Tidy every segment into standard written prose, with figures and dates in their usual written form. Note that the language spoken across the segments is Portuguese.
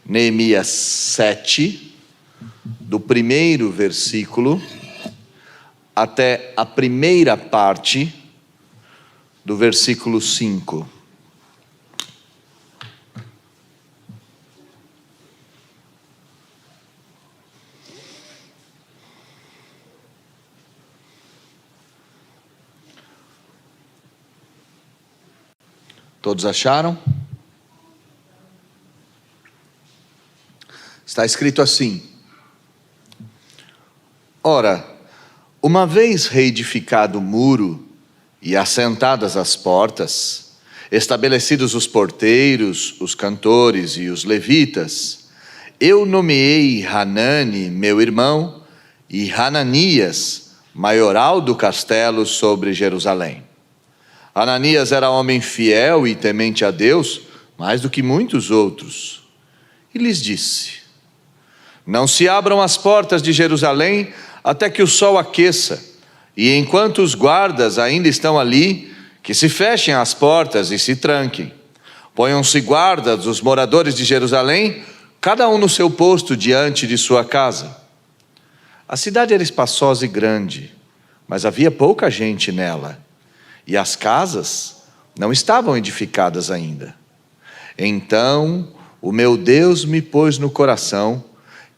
Neemias 7, do primeiro versículo até a primeira parte do versículo 5. Todos acharam? Está escrito assim: Ora, uma vez reedificado o muro e assentadas as portas, estabelecidos os porteiros, os cantores e os levitas, eu nomeei Hanani, meu irmão, e Hananias, maioral do castelo sobre Jerusalém. Hananias era homem fiel e temente a Deus, mais do que muitos outros. E lhes disse: Não se abram as portas de Jerusalém até que o sol aqueça, e enquanto os guardas ainda estão ali, que se fechem as portas e se tranquem. Ponham-se guardas os moradores de Jerusalém, cada um no seu posto diante de sua casa. A cidade era espaçosa e grande, mas havia pouca gente nela, e as casas não estavam edificadas ainda. Então o meu Deus me pôs no coração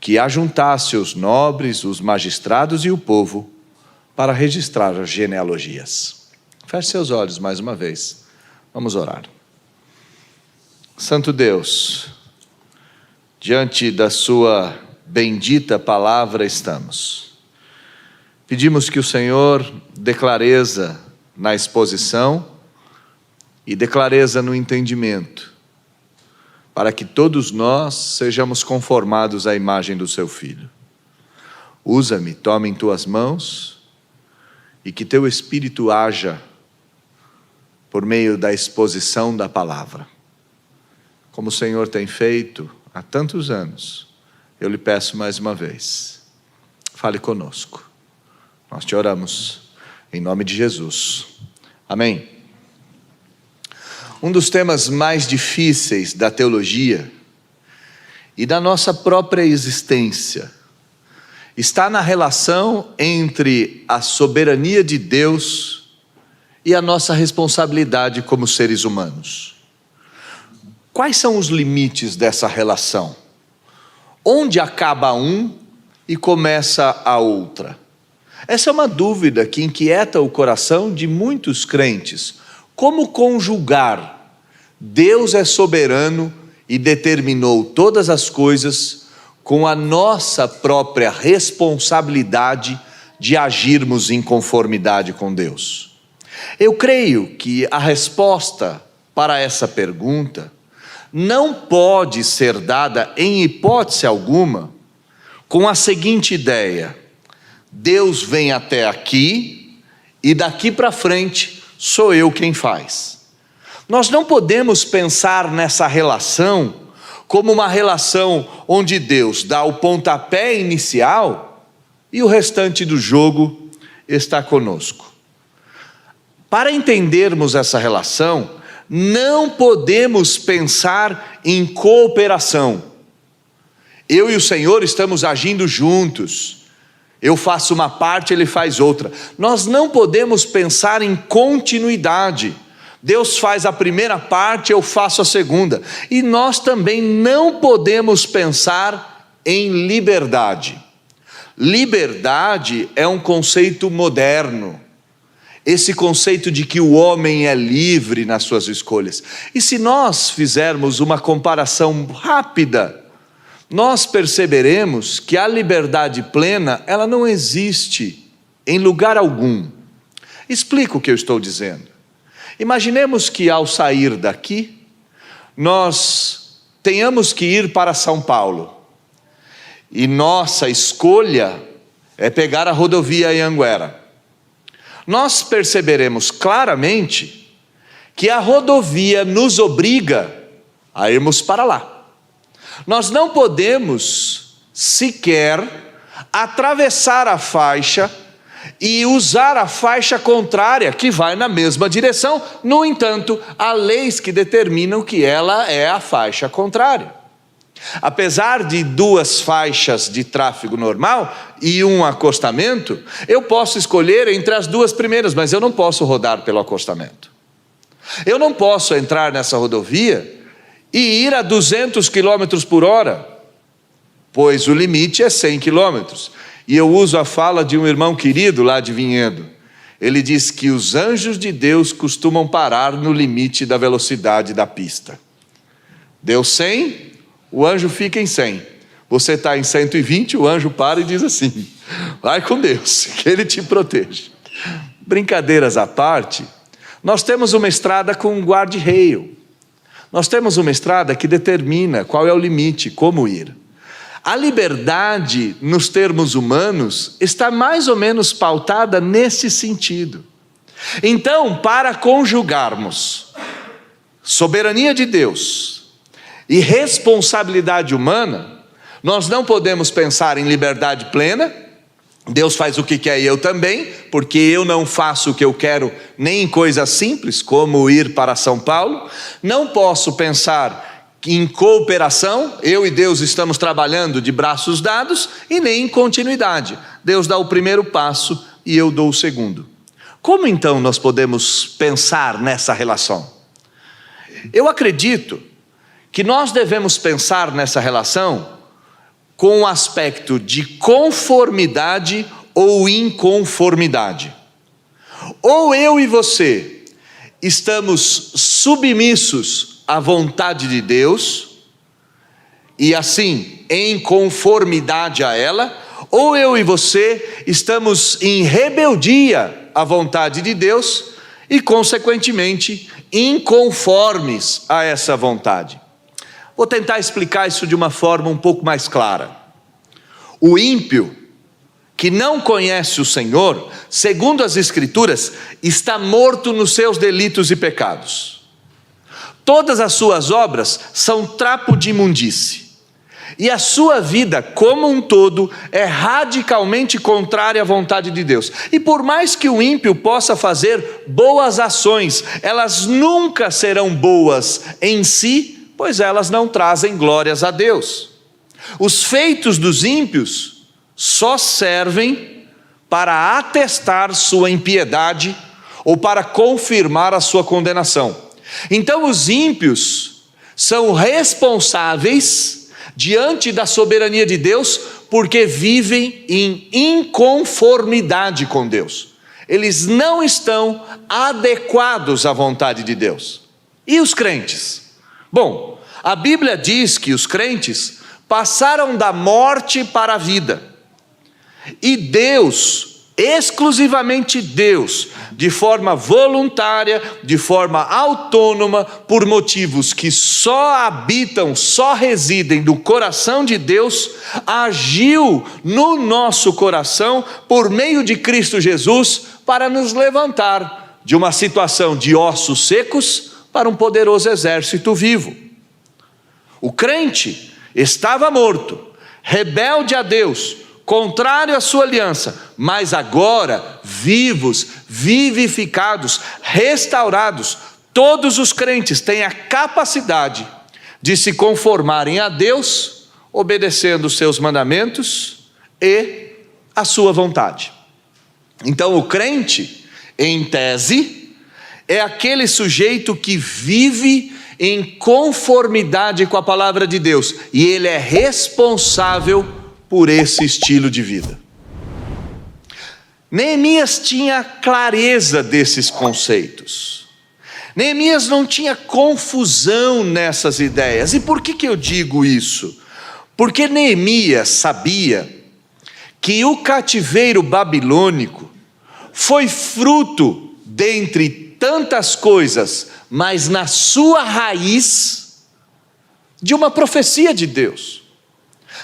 que ajuntasse os nobres, os magistrados e o povo para registrar as genealogias. Feche seus olhos mais uma vez. Vamos orar. Santo Deus, diante da sua bendita palavra estamos. Pedimos que o Senhor dê clareza na exposição e dê clareza no entendimento, para que todos nós sejamos conformados à imagem do seu Filho. Usa-me, toma em tuas mãos, e que teu Espírito haja por meio da exposição da palavra. Como o Senhor tem feito há tantos anos, eu lhe peço mais uma vez, fale conosco. Nós te oramos em nome de Jesus. Amém. Um dos temas mais difíceis da teologia e da nossa própria existência está na relação entre a soberania de Deus e a nossa responsabilidade como seres humanos. Quais são os limites dessa relação? Onde acaba um e começa a outra? Essa é uma dúvida que inquieta o coração de muitos crentes. Como conjugar? Deus é soberano e determinou todas as coisas com a nossa própria responsabilidade de agirmos em conformidade com Deus. Eu creio que a resposta para essa pergunta não pode ser dada em hipótese alguma com a seguinte ideia: Deus vem até aqui e daqui para frente sou eu quem faz. Nós não podemos pensar nessa relação como uma relação onde Deus dá o pontapé inicial e o restante do jogo está conosco. Para entendermos essa relação, não podemos pensar em cooperação. Eu e o Senhor estamos agindo juntos. Eu faço uma parte, Ele faz outra. Nós não podemos pensar em continuidade. Deus faz a primeira parte, eu faço a segunda. E nós também não podemos pensar em liberdade. Liberdade é um conceito moderno. Esse conceito de que o homem é livre nas suas escolhas. E se nós fizermos uma comparação rápida, nós perceberemos que a liberdade plena, ela não existe em lugar algum. Explico o que eu estou dizendo. Imaginemos que ao sair daqui, nós tenhamos que ir para São Paulo. E nossa escolha é pegar a rodovia Anhanguera. Nós perceberemos claramente que a rodovia nos obriga a irmos para lá. Nós não podemos sequer atravessar a faixa e usar a faixa contrária, que vai na mesma direção. No entanto, há leis que determinam que ela é a faixa contrária. Apesar de 2 faixas de tráfego normal e um acostamento, eu posso escolher entre as 2 primeiras, mas eu não posso rodar pelo acostamento. Eu não posso entrar nessa rodovia e ir a 200 km por hora, pois o limite é 100 km. E eu uso a fala de um irmão querido lá de Vinhedo. Ele diz que os anjos de Deus costumam parar no limite da velocidade da pista. Deu 100, o anjo fica em 100. Você está em 120, o anjo para e diz assim: vai com Deus, que Ele te proteja. Brincadeiras à parte, nós temos uma estrada com um guarda-reio. Nós temos uma estrada que determina qual é o limite, como ir. A liberdade, nos termos humanos, está mais ou menos pautada nesse sentido. Então, para conjugarmos soberania de Deus e responsabilidade humana, nós não podemos pensar em liberdade plena. Deus faz o que quer e eu também, porque eu não faço o que eu quero nem em coisas simples, como ir para São Paulo. Não posso pensar em cooperação, eu e Deus estamos trabalhando de braços dados, e nem em continuidade. Deus dá o primeiro passo e eu dou o segundo. Como então nós podemos pensar nessa relação? Eu acredito que nós devemos pensar nessa relação com o aspecto de conformidade ou inconformidade. Ou eu e você estamos submissos à vontade de Deus, e assim, em conformidade a ela, ou eu e você estamos em rebeldia à vontade de Deus, e consequentemente, inconformes a essa vontade. Vou tentar explicar isso de uma forma um pouco mais clara. O ímpio, que não conhece o Senhor, segundo as Escrituras, está morto nos seus delitos e pecados. Todas as suas obras são trapo de imundície. E a sua vida, como um todo, é radicalmente contrária à vontade de Deus. E por mais que o ímpio possa fazer boas ações, elas nunca serão boas em si, pois elas não trazem glórias a Deus. Os feitos dos ímpios só servem para atestar sua impiedade ou para confirmar a sua condenação. Então os ímpios são responsáveis diante da soberania de Deus porque vivem em inconformidade com Deus. Eles não estão adequados à vontade de Deus. E os crentes? Bom, a Bíblia diz que os crentes passaram da morte para a vida. E Deus, exclusivamente Deus, de forma voluntária, de forma autônoma, por motivos que só habitam, só residem no coração de Deus, agiu no nosso coração por meio de Cristo Jesus para nos levantar de uma situação de ossos secos para um poderoso exército vivo. O crente estava morto, rebelde a Deus, contrário à sua aliança, mas agora vivos, vivificados, restaurados. Todos os crentes têm a capacidade de se conformarem a Deus, obedecendo os seus mandamentos e a sua vontade. Então o crente, em tese, é aquele sujeito que vive em conformidade com a palavra de Deus, e ele é responsável por esse estilo de vida. Neemias tinha clareza desses conceitos. Neemias não tinha confusão nessas ideias. E por que eu digo isso? Porque Neemias sabia que o cativeiro babilônico foi fruto, dentre tantas coisas, mas na sua raiz, de uma profecia de Deus.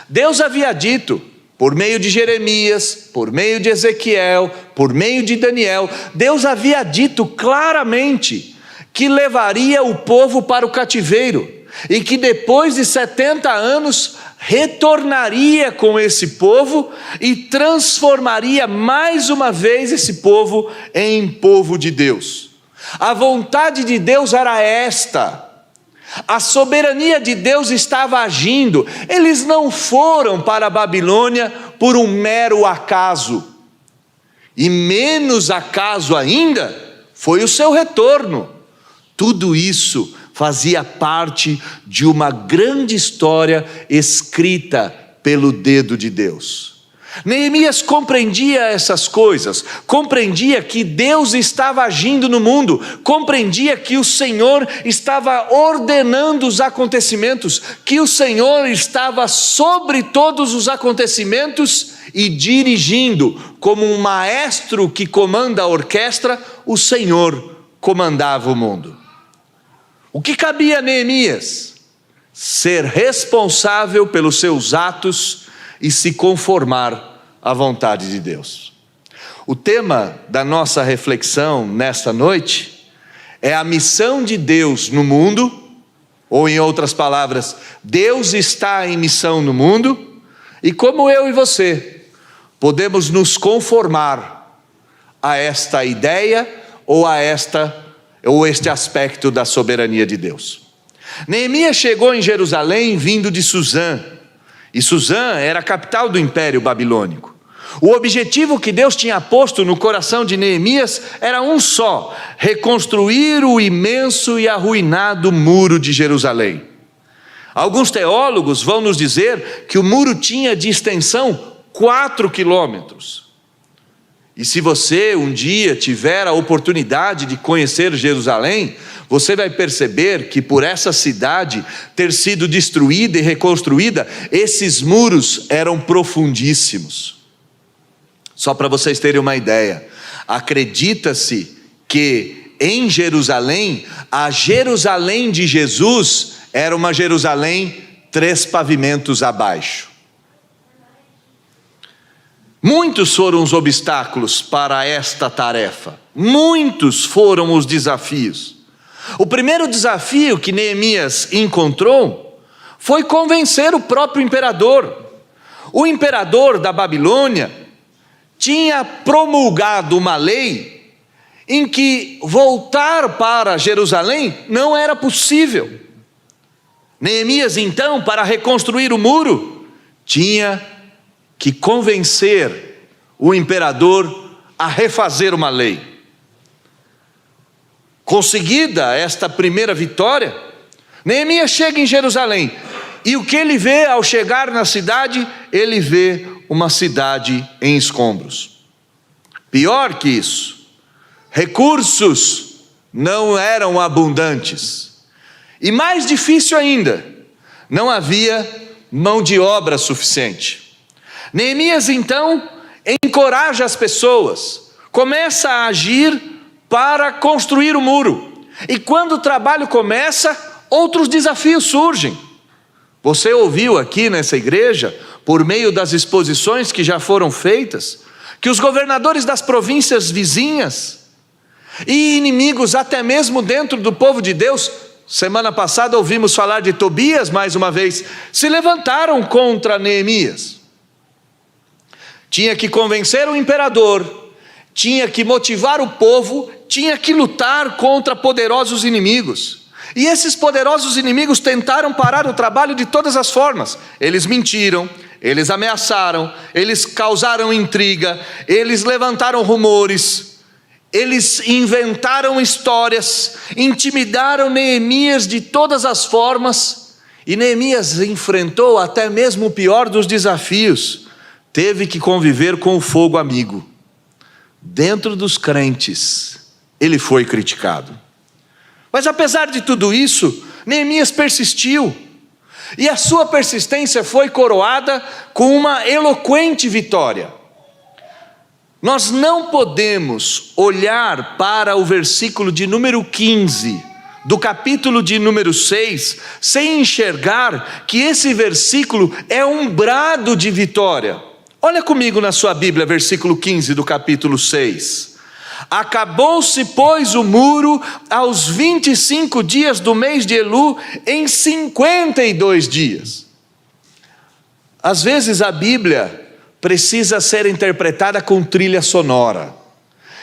Deus havia dito, por meio de Jeremias, por meio de Ezequiel, por meio de Daniel, Deus havia dito claramente que levaria o povo para o cativeiro e que depois de 70 anos retornaria com esse povo e transformaria mais uma vez esse povo em povo de Deus. A vontade de Deus era esta: A soberania de Deus estava agindo. Eles não foram para a Babilônia por um mero acaso. E menos acaso ainda foi o seu retorno. Tudo isso fazia parte de uma grande história escrita pelo dedo de Deus. Neemias compreendia essas coisas, compreendia que Deus estava agindo no mundo, compreendia que o Senhor estava ordenando os acontecimentos, que o Senhor estava sobre todos os acontecimentos e dirigindo, como um maestro que comanda a orquestra, o Senhor comandava o mundo. O que cabia a Neemias? Ser responsável pelos seus atos e se conformar à vontade de Deus. O tema da nossa reflexão nesta noite é a missão de Deus no mundo, ou em outras palavras, Deus está em missão no mundo, e como eu e você podemos nos conformar a esta ideia ou este aspecto da soberania de Deus. Neemias chegou em Jerusalém vindo de Suzã, e Suzã era a capital do Império Babilônico. O objetivo que Deus tinha posto no coração de Neemias era um só: reconstruir o imenso e arruinado muro de Jerusalém. Alguns teólogos vão nos dizer que o muro tinha de extensão 4 quilômetros. E se você um dia tiver a oportunidade de conhecer Jerusalém, você vai perceber que por essa cidade ter sido destruída e reconstruída, esses muros eram profundíssimos. Só para vocês terem uma ideia, acredita-se que em Jerusalém, a Jerusalém de Jesus era uma Jerusalém 3 pavimentos abaixo. Muitos foram os obstáculos para esta tarefa, muitos foram os desafios. O primeiro desafio que Neemias encontrou foi convencer o próprio imperador. O imperador da Babilônia tinha promulgado uma lei em que voltar para Jerusalém não era possível. Neemias, então, para reconstruir o muro, tinha que convencer o imperador a refazer uma lei. Conseguida esta primeira vitória, Neemias chega em Jerusalém, e o que ele vê ao chegar na cidade? Ele vê uma cidade em escombros. Pior que isso, recursos não eram abundantes, e mais difícil ainda, não havia mão de obra suficiente. Neemias então encoraja as pessoas, começa a agir para construir o muro, e quando o trabalho começa, outros desafios surgem. Você ouviu aqui nessa igreja, por meio das exposições que já foram feitas, que os governadores das províncias vizinhas e inimigos até mesmo dentro do povo de Deus, semana passada ouvimos falar de Tobias mais uma vez, se levantaram contra Neemias. Tinha que convencer o imperador, tinha que motivar o povo, tinha que lutar contra poderosos inimigos. E esses poderosos inimigos tentaram parar o trabalho de todas as formas. Eles mentiram, eles ameaçaram, eles causaram intriga, eles levantaram rumores, eles inventaram histórias, intimidaram Neemias de todas as formas. E Neemias enfrentou até mesmo o pior dos desafios. Teve que conviver com o fogo amigo. Dentro dos crentes, ele foi criticado. Mas apesar de tudo isso, Neemias persistiu. E a sua persistência foi coroada com uma eloquente vitória. Nós não podemos olhar para o versículo de número 15, do capítulo de número 6, sem enxergar que esse versículo é um brado de vitória. Olha comigo na sua Bíblia, versículo 15 do capítulo 6. Acabou-se, pois, o muro aos 25 dias do mês de Elu, em 52 dias. Às vezes a Bíblia precisa ser interpretada com trilha sonora.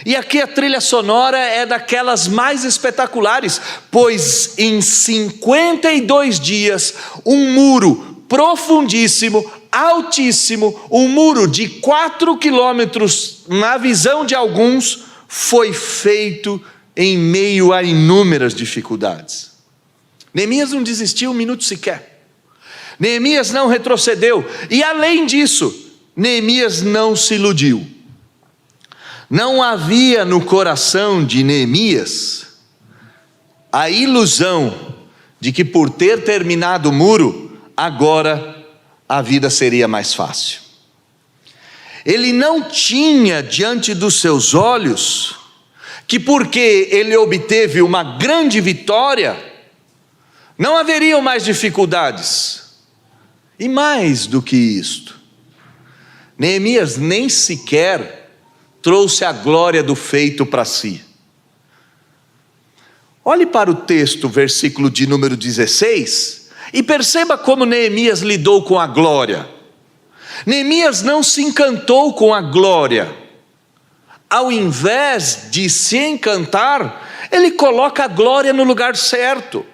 E aqui a trilha sonora é daquelas mais espetaculares, pois em 52 dias, um muro profundíssimo, altíssimo, um muro de 4 quilômetros, na visão de alguns, foi feito em meio a inúmeras dificuldades. Neemias não desistiu um minuto sequer. Neemias não retrocedeu. E além disso, Neemias não se iludiu. Não havia no coração de Neemias a ilusão de que por ter terminado o muro, agora a vida seria mais fácil. Ele não tinha diante dos seus olhos que porque ele obteve uma grande vitória, não haveriam mais dificuldades. E mais do que isto, Neemias nem sequer trouxe a glória do feito para si. Olhe para o texto, versículo de número 16, e perceba como Neemias lidou com a glória. Neemias não se encantou com a glória. Ao invés de se encantar, ele coloca a glória no lugar certo.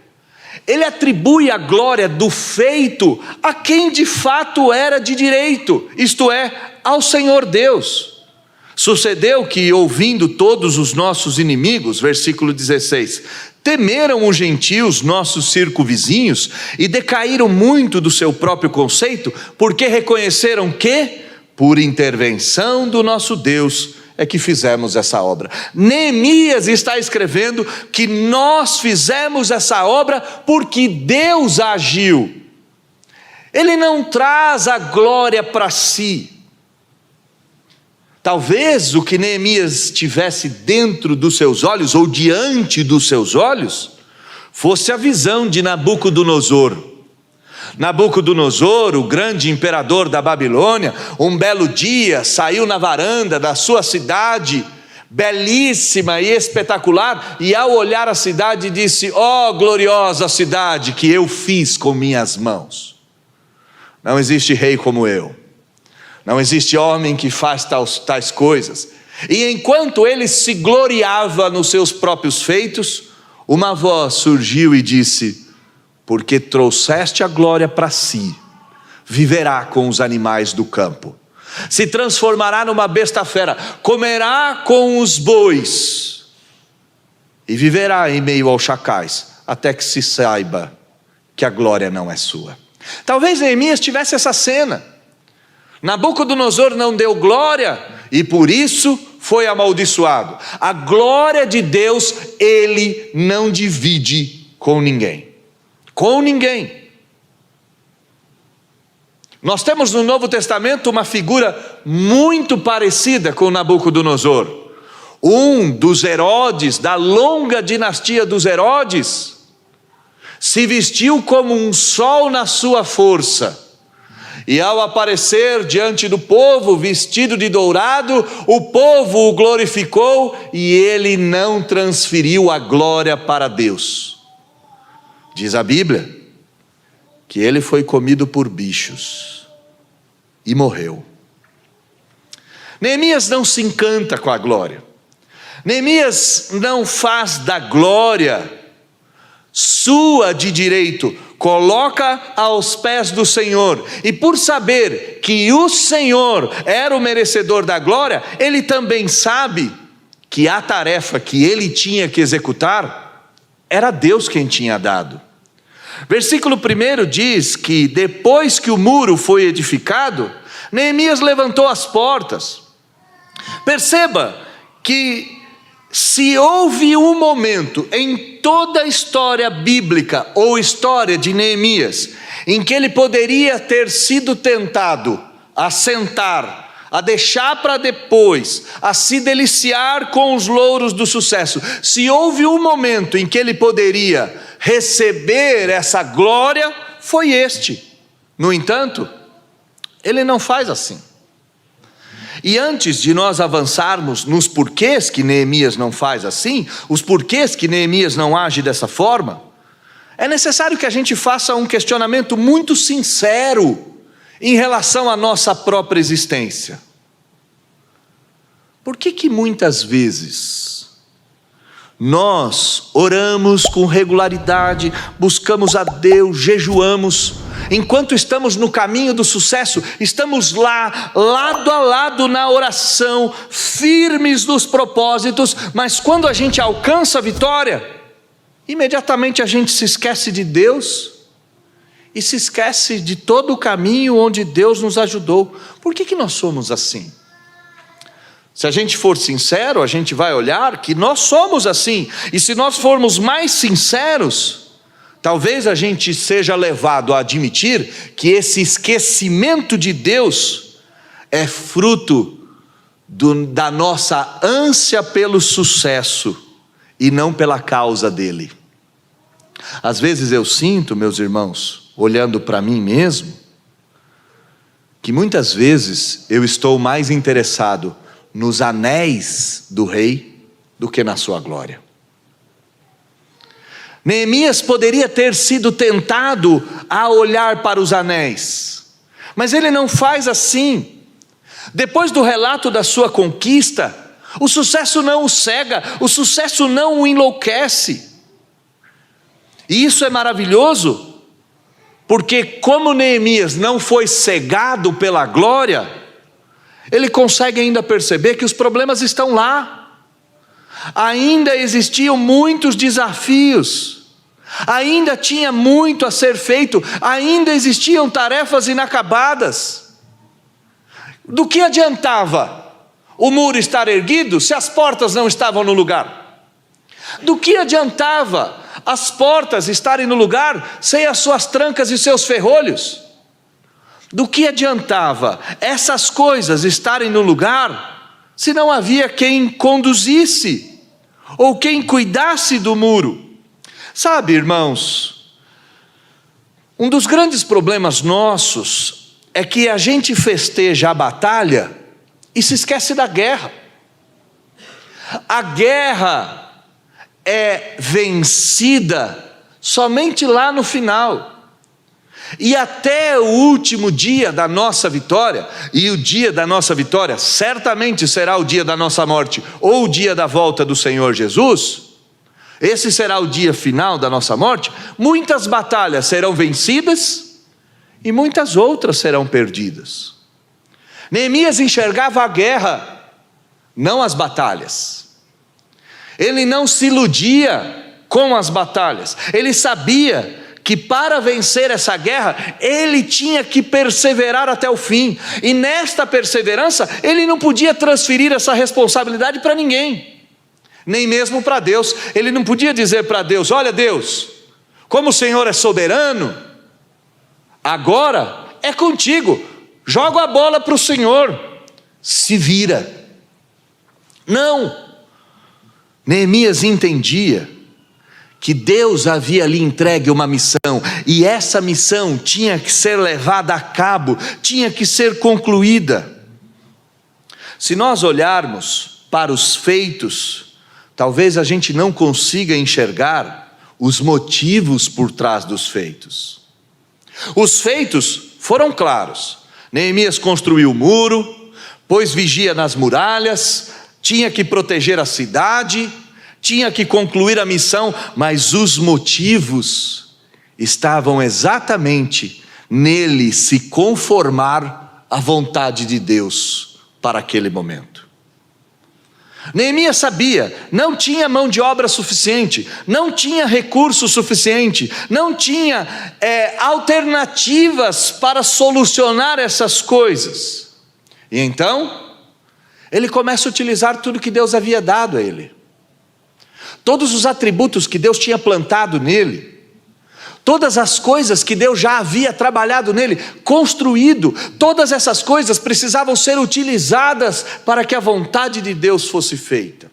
Ele atribui a glória do feito a quem de fato era de direito, isto é, ao Senhor Deus. Sucedeu que, ouvindo todos os nossos inimigos, versículo 16, temeram os gentios, nossos circunvizinhos, e decaíram muito do seu próprio conceito, porque reconheceram que, por intervenção do nosso Deus, é que fizemos essa obra. Neemias está escrevendo que nós fizemos essa obra porque Deus agiu. Ele não traz a glória para si. Talvez o que Neemias tivesse dentro dos seus olhos, ou diante dos seus olhos, fosse a visão de Nabucodonosor. Nabucodonosor, o grande imperador da Babilônia, um belo dia saiu na varanda da sua cidade, belíssima e espetacular, e ao olhar a cidade disse: ó gloriosa cidade que eu fiz com minhas mãos. Não existe rei como eu. Não existe homem que faz tais coisas. E enquanto ele se gloriava nos seus próprios feitos, uma voz surgiu e disse: porque trouxeste a glória para si, viverá com os animais do campo, se transformará numa besta fera, comerá com os bois, e viverá em meio aos chacais, até que se saiba que a glória não é sua. Talvez Neemias tivesse essa cena. Nabucodonosor não deu glória e por isso foi amaldiçoado. A glória de Deus ele não divide com ninguém. Com ninguém. Nós temos no Novo Testamento uma figura muito parecida com Nabucodonosor. Um dos Herodes, da longa dinastia dos Herodes, se vestiu como um sol na sua força. E ao aparecer diante do povo, vestido de dourado, o povo o glorificou e ele não transferiu a glória para Deus. Diz a Bíblia que ele foi comido por bichos e morreu. Neemias não se encanta com a glória. Neemias não faz da glória sua de direito, coloca aos pés do Senhor, e por saber que o Senhor era o merecedor da glória, ele também sabe que a tarefa que ele tinha que executar, era Deus quem tinha dado. Versículo 1 diz que depois que o muro foi edificado, Neemias levantou as portas. Perceba que se houve um momento em toda a história bíblica ou história de Neemias em que ele poderia ter sido tentado a sentar, a deixar para depois, a se deliciar com os louros do sucesso, se houve um momento em que ele poderia receber essa glória, foi este. No entanto, ele não faz assim. E antes de nós avançarmos nos porquês que Neemias não faz assim, os porquês que Neemias não age dessa forma, é necessário que a gente faça um questionamento muito sincero em relação à nossa própria existência. Por que muitas vezes nós oramos com regularidade, buscamos a Deus, jejuamos, enquanto estamos no caminho do sucesso, estamos lá, lado a lado na oração, firmes nos propósitos, mas quando a gente alcança a vitória, imediatamente a gente se esquece de Deus e se esquece de todo o caminho onde Deus nos ajudou. Por que nós somos assim? Se a gente for sincero, a gente vai olhar que nós somos assim, e se nós formos mais sinceros, talvez a gente seja levado a admitir que esse esquecimento de Deus é fruto da nossa ânsia pelo sucesso e não pela causa dele. Às vezes eu sinto, meus irmãos, olhando para mim mesmo, que muitas vezes eu estou mais interessado nos anéis do rei do que na sua glória. Neemias poderia ter sido tentado a olhar para os anéis, mas ele não faz assim. Depois do relato da sua conquista, o sucesso não o cega, o sucesso não o enlouquece. E isso é maravilhoso, porque como Neemias não foi cegado pela glória, ele consegue ainda perceber que os problemas estão lá. Ainda existiam muitos desafios, ainda tinha muito a ser feito, ainda existiam tarefas inacabadas. Do que adiantava o muro estar erguido se as portas não estavam no lugar? Do que adiantava as portas estarem no lugar sem as suas trancas e seus ferrolhos? Do que adiantava essas coisas estarem no lugar se não havia quem conduzisse ou quem cuidasse do muro? Sabe, irmãos, um dos grandes problemas nossos é que a gente festeja a batalha e se esquece da guerra. A guerra é vencida somente lá no final. E até o último dia da nossa vitória, e o dia da nossa vitória certamente será o dia da nossa morte, ou o dia da volta do Senhor Jesus, esse será o dia final da nossa morte, muitas batalhas serão vencidas, e muitas outras serão perdidas. Neemias enxergava a guerra, não as batalhas. Ele não se iludia com as batalhas, ele sabia que para vencer essa guerra, ele tinha que perseverar até o fim, e nesta perseverança, ele não podia transferir essa responsabilidade para ninguém, nem mesmo para Deus. Ele não podia dizer para Deus: olha Deus, como o Senhor é soberano, agora é contigo, joga a bola para o Senhor, se vira. Não, Neemias entendia que Deus havia lhe entregue uma missão, e essa missão tinha que ser levada a cabo, tinha que ser concluída. Se nós olharmos para os feitos, talvez a gente não consiga enxergar os motivos por trás dos feitos. Os feitos foram claros. Neemias construiu o muro, pôs vigia nas muralhas, tinha que proteger a cidade, tinha que concluir a missão, mas os motivos estavam exatamente nele se conformar à vontade de Deus para aquele momento. Neemias sabia, não tinha mão de obra suficiente, não tinha recurso suficiente, não tinha alternativas para solucionar essas coisas. E então, ele começa a utilizar tudo que Deus havia dado a ele. Todos os atributos que Deus tinha plantado nele, todas as coisas que Deus já havia trabalhado nele, construído, todas essas coisas precisavam ser utilizadas para que a vontade de Deus fosse feita.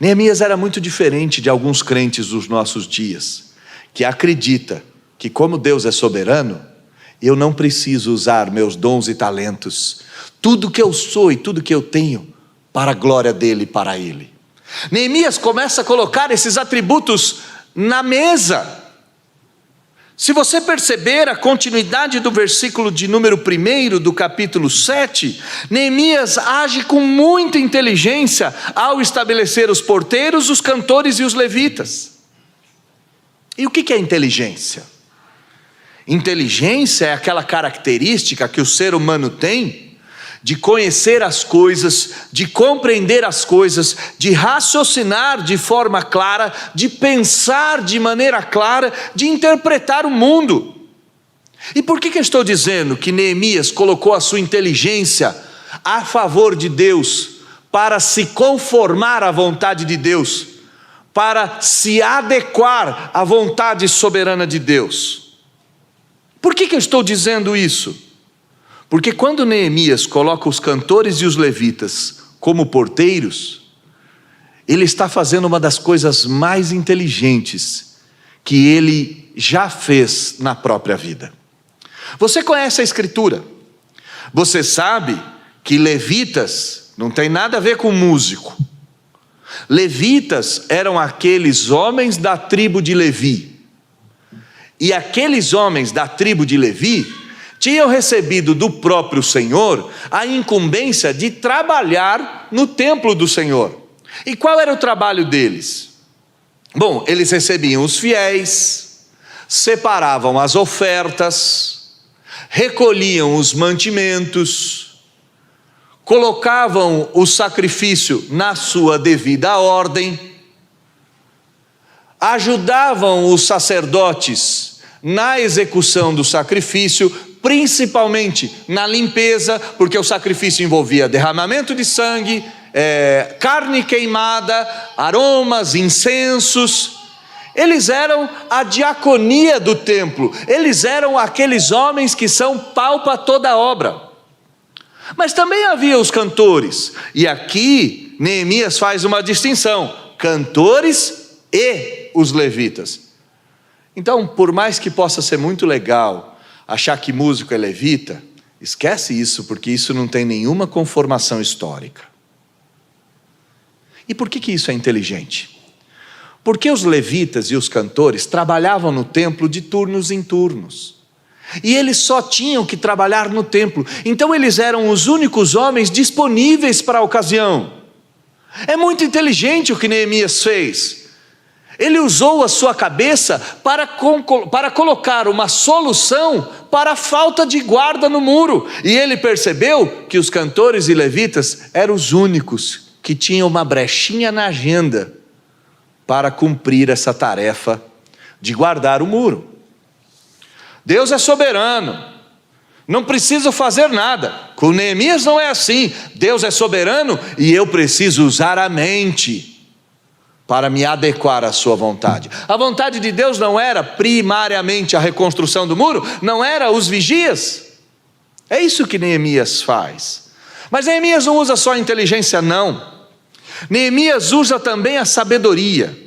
Neemias era muito diferente de alguns crentes dos nossos dias, que acredita que como Deus é soberano, eu não preciso usar meus dons e talentos, tudo que eu sou e tudo que eu tenho, para a glória dele e para ele. Neemias começa a colocar esses atributos na mesa. Se você perceber a continuidade do versículo de número 1 do capítulo 7, Neemias age com muita inteligência ao estabelecer os porteiros, os cantores e os levitas. E o que é inteligência? Inteligência é aquela característica que o ser humano tem de conhecer as coisas, de compreender as coisas, de raciocinar de forma clara, de pensar de maneira clara, de interpretar o mundo. E por que eu estou dizendo que Neemias colocou a sua inteligência a favor de Deus, para se conformar à vontade de Deus, para se adequar à vontade soberana de Deus? Por que eu estou dizendo isso? Porque quando Neemias coloca os cantores e os levitas como porteiros, ele está fazendo uma das coisas mais inteligentes que ele já fez na própria vida. Você conhece a Escritura, você sabe que levitas não tem nada a ver com músico. Levitas eram aqueles homens da tribo de Levi, e aqueles homens da tribo de Levi tinham recebido do próprio Senhor a incumbência de trabalhar no templo do Senhor. E qual era o trabalho deles? Bom, eles recebiam os fiéis, separavam as ofertas, recolhiam os mantimentos, colocavam o sacrifício na sua devida ordem, ajudavam os sacerdotes na execução do sacrifício, principalmente na limpeza, porque o sacrifício envolvia derramamento de sangue, carne queimada, aromas, incensos. Eles eram a diaconia do templo, eles eram aqueles homens que são pau para toda a obra. Mas também havia os cantores, e aqui Neemias faz uma distinção: cantores e os levitas. Então, por mais que possa ser muito legal achar que músico é levita, esquece isso, porque isso não tem nenhuma conformação histórica. E por que isso é inteligente? Porque os levitas e os cantores trabalhavam no templo de turnos em turnos, e eles só tinham que trabalhar no templo, então eles eram os únicos homens disponíveis para a ocasião. É muito inteligente o que Neemias fez. Ele usou a sua cabeça para colocar uma solução para a falta de guarda no muro. E ele percebeu que os cantores e levitas eram os únicos que tinham uma brechinha na agenda para cumprir essa tarefa de guardar o muro. Deus é soberano, não preciso fazer nada. Com Neemias não é assim. Deus é soberano e eu preciso usar a mente para me adequar à sua vontade. A vontade de Deus não era primariamente a reconstrução do muro, não era os vigias. É isso que Neemias faz. Mas Neemias não usa só a inteligência, não. Neemias usa também a sabedoria.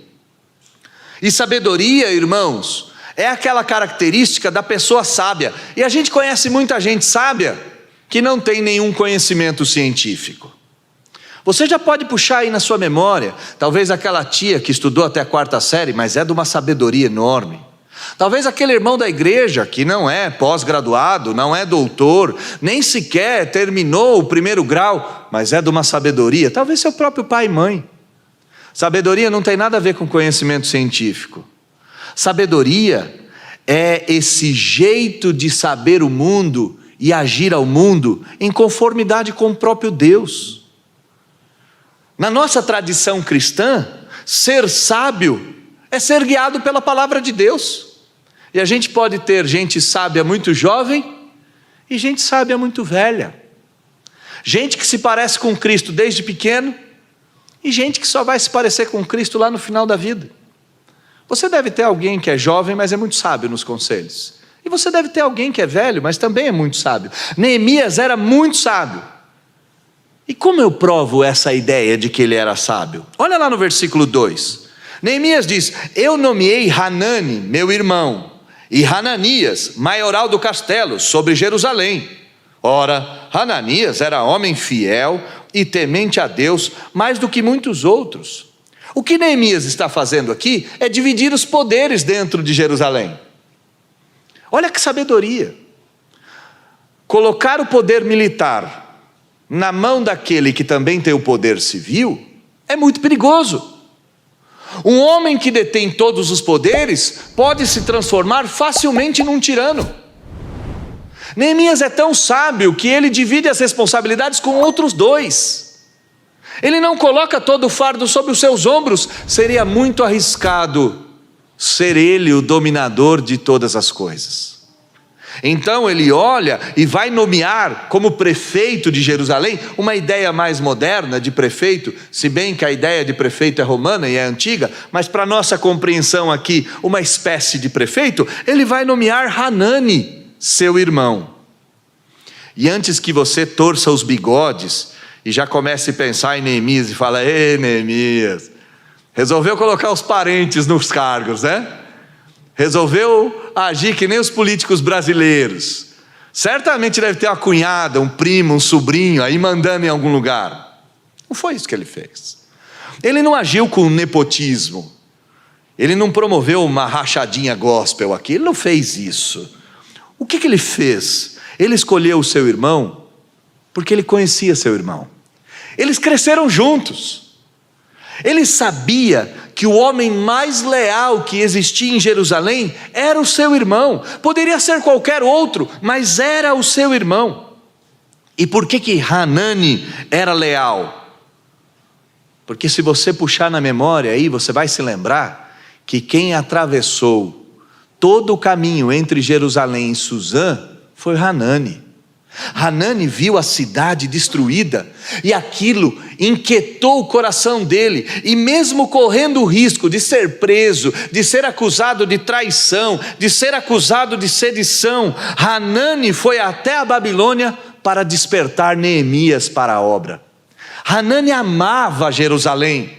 E sabedoria, irmãos, é aquela característica da pessoa sábia. E a gente conhece muita gente sábia que não tem nenhum conhecimento científico. Você já pode puxar aí na sua memória, talvez aquela tia que estudou até a 4ª série, mas é de uma sabedoria enorme. Talvez aquele irmão da igreja que não é pós-graduado, não é doutor, nem sequer terminou o 1º grau, mas é de uma sabedoria. Talvez seu próprio pai e mãe. Sabedoria não tem nada a ver com conhecimento científico. Sabedoria é esse jeito de saber o mundo e agir ao mundo em conformidade com o próprio Deus. Na nossa tradição cristã, ser sábio é ser guiado pela palavra de Deus. E a gente pode ter gente sábia muito jovem e gente sábia muito velha. Gente que se parece com Cristo desde pequeno e gente que só vai se parecer com Cristo lá no final da vida. Você deve ter alguém que é jovem, mas é muito sábio nos conselhos. E você deve ter alguém que é velho, mas também é muito sábio. Neemias era muito sábio. E como eu provo essa ideia de que ele era sábio? Olha lá no versículo 2. Neemias diz: eu nomeei Hanani, meu irmão, e Hananias, maioral do castelo, sobre Jerusalém. Ora, Hananias era homem fiel e temente a Deus, mais do que muitos outros. O que Neemias está fazendo aqui é dividir os poderes dentro de Jerusalém. Olha que sabedoria. Colocar o poder militar na mão daquele que também tem o poder civil é muito perigoso. Um homem que detém todos os poderes pode se transformar facilmente num tirano. Neemias é tão sábio que ele divide as responsabilidades com outros dois. Ele não coloca todo o fardo sobre os seus ombros. Seria muito arriscado ser ele o dominador de todas as coisas. Então ele olha e vai nomear como prefeito de Jerusalém, uma ideia mais moderna de prefeito, se bem que a ideia de prefeito é romana e é antiga, mas para nossa compreensão aqui, uma espécie de prefeito, ele vai nomear Hanani, seu irmão. E antes que você torça os bigodes e já comece a pensar em Neemias e fala: ei, Neemias, resolveu colocar os parentes nos cargos, né? Resolveu agir que nem os políticos brasileiros. Certamente deve ter uma cunhada, um primo, um sobrinho aí mandando em algum lugar. Não foi isso que ele fez. Ele não agiu com nepotismo. Ele não promoveu uma rachadinha gospel aqui. Ele não fez isso. O que ele fez? Ele escolheu o seu irmão porque ele conhecia seu irmão. Eles cresceram juntos. Ele sabia que o homem mais leal que existia em Jerusalém era o seu irmão. Poderia ser qualquer outro, mas era o seu irmão. E por que Hanani era leal? Porque se você puxar na memória aí, você vai se lembrar que quem atravessou todo o caminho entre Jerusalém e Suzã foi Hanani. Hanani viu a cidade destruída e aquilo inquietou o coração dele, e mesmo correndo o risco de ser preso, de ser acusado de traição, de ser acusado de sedição, Hanani foi até a Babilônia para despertar Neemias para a obra. Hanani amava Jerusalém.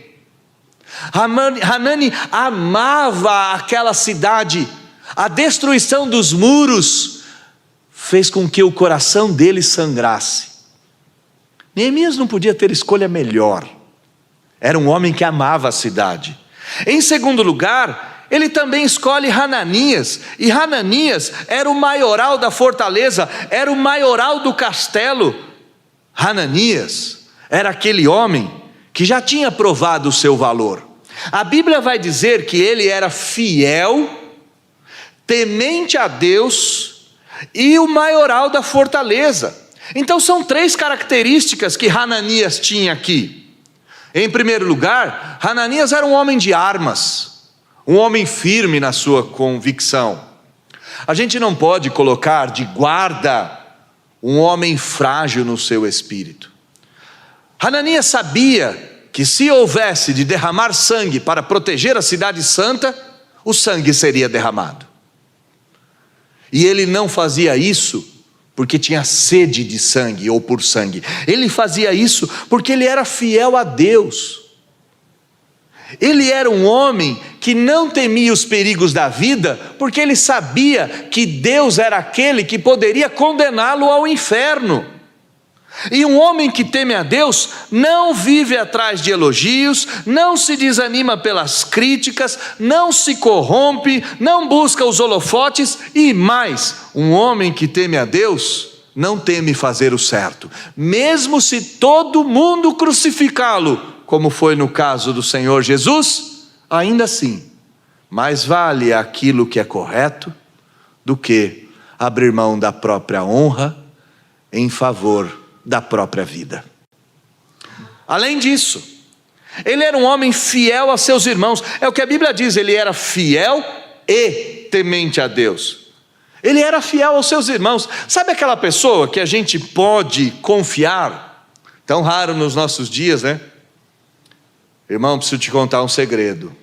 Hanani amava aquela cidade. A destruição dos muros fez com que o coração dele sangrasse. Neemias não podia ter escolha melhor. Era um homem que amava a cidade. Em segundo lugar, ele também escolhe Hananias. E Hananias era o maioral da fortaleza, era o maioral do castelo. Hananias era aquele homem que já tinha provado o seu valor. A Bíblia vai dizer que ele era fiel, temente a Deus e o maioral da fortaleza. Então são três características que Hananias tinha aqui. Em primeiro lugar, Hananias era um homem de armas, um homem firme na sua convicção. A gente não pode colocar de guarda um homem frágil no seu espírito. Hananias sabia que se houvesse de derramar sangue para proteger a cidade santa, o sangue seria derramado. E ele não fazia isso porque tinha sede de sangue ou por sangue. Ele fazia isso porque ele era fiel a Deus. Ele era um homem que não temia os perigos da vida, porque ele sabia que Deus era aquele que poderia condená-lo ao inferno. E um homem que teme a Deus não vive atrás de elogios, não se desanima pelas críticas, não se corrompe, não busca os holofotes e mais, um homem que teme a Deus não teme fazer o certo, mesmo se todo mundo crucificá-lo, como foi no caso do Senhor Jesus, ainda assim, mais vale aquilo que é correto do que abrir mão da própria honra em favor da própria vida. Além disso, ele era um homem fiel a seus irmãos. É o que a Bíblia diz, ele era fiel e temente a Deus. Ele era fiel aos seus irmãos. Sabe aquela pessoa que a gente pode confiar? Tão raro nos nossos dias, né? Irmão, preciso te contar um segredo.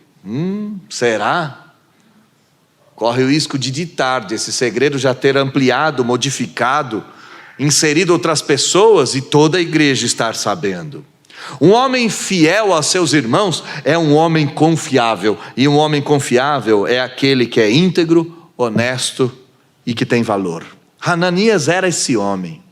Será? Corre o risco de tarde esse segredo já ter ampliado, modificado, inserido outras pessoas e toda a igreja estar sabendo. Um homem fiel a seus irmãos é um homem confiável, e um homem confiável é aquele que é íntegro, honesto e que tem valor. Hananias era esse homem.